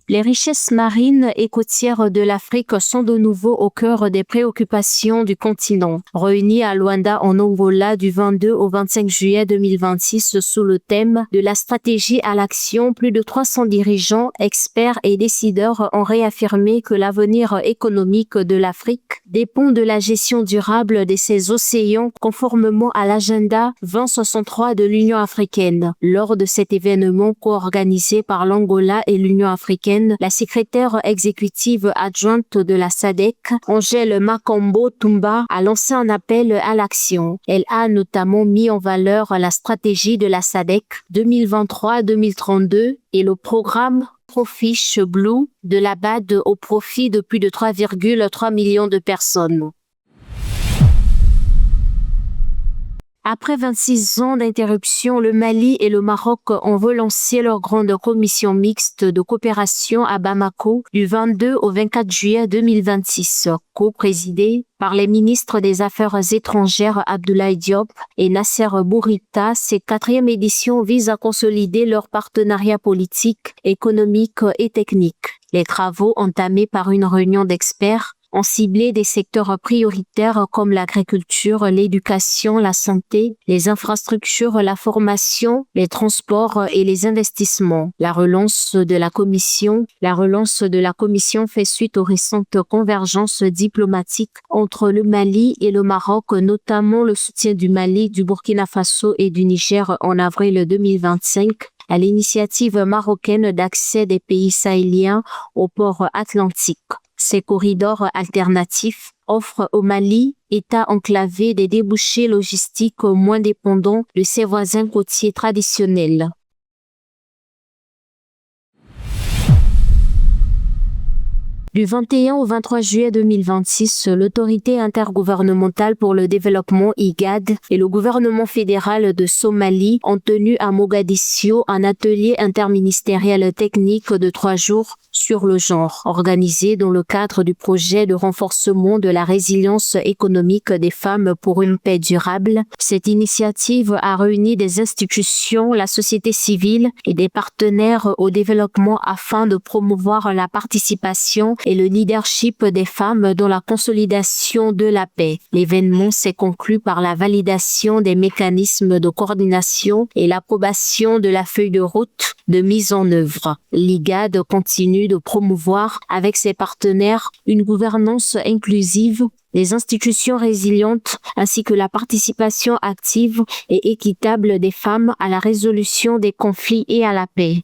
Les richesses marines et côtières de l'Afrique sont de nouveau au cœur des préoccupations du continent. Réunis à Luanda en Angola du 22 au 25 juillet 2026 sous le thème de la stratégie à l'action, plus de 300 dirigeants, experts et décideurs ont réaffirmé que l'avenir économique de l'Afrique dépend de la gestion durable de ses océans conformément à l'agenda 2063 de l'Union africaine. Lors de cet événement co-organisé par l'Angola et l'Union africaine, la secrétaire exécutive adjointe de la SADC, Angèle Makambo Toumba, a lancé un appel à l'action. Elle a notamment mis en valeur la stratégie de la SADC 2023-2032 et le programme Profish Blue de la BAD au profit de plus de 3,3 millions de personnes. Après 26 ans d'interruption, le Mali et le Maroc ont relancé leur grande commission mixte de coopération à Bamako du 22 au 24 juillet 2026, co-présidée par les ministres des Affaires étrangères Abdoulaye Diop et Nasser Bourita. Cette 4e édition vise à consolider leur partenariat politique, économique et technique. Les travaux entamés par une réunion d'experts ont ciblé des secteurs prioritaires comme l'agriculture, l'éducation, la santé, les infrastructures, la formation, les transports et les investissements. La relance de la commission fait suite aux récentes convergences diplomatiques entre le Mali et le Maroc, notamment le soutien du Mali, du Burkina Faso et du Niger en avril 2025. À l'initiative marocaine d'accès des pays sahéliens au port atlantique. Ces corridors alternatifs offrent au Mali, État enclavé, des débouchés logistiques moins dépendants de ses voisins côtiers traditionnels. Du 21 au 23 juillet 2026, l'autorité intergouvernementale pour le développement IGAD et le gouvernement fédéral de Somalie ont tenu à Mogadiscio un atelier interministériel technique de 3 jours sur le genre, organisé dans le cadre du projet de renforcement de la résilience économique des femmes pour une paix durable. Cette initiative a réuni des institutions, la société civile et des partenaires au développement afin de promouvoir la participation et le leadership des femmes dans la consolidation de la paix. L'événement s'est conclu par la validation des mécanismes de coordination et l'approbation de la feuille de route de mise en œuvre. L'IGAD continue de promouvoir avec ses partenaires une gouvernance inclusive, des institutions résilientes ainsi que la participation active et équitable des femmes à la résolution des conflits et à la paix.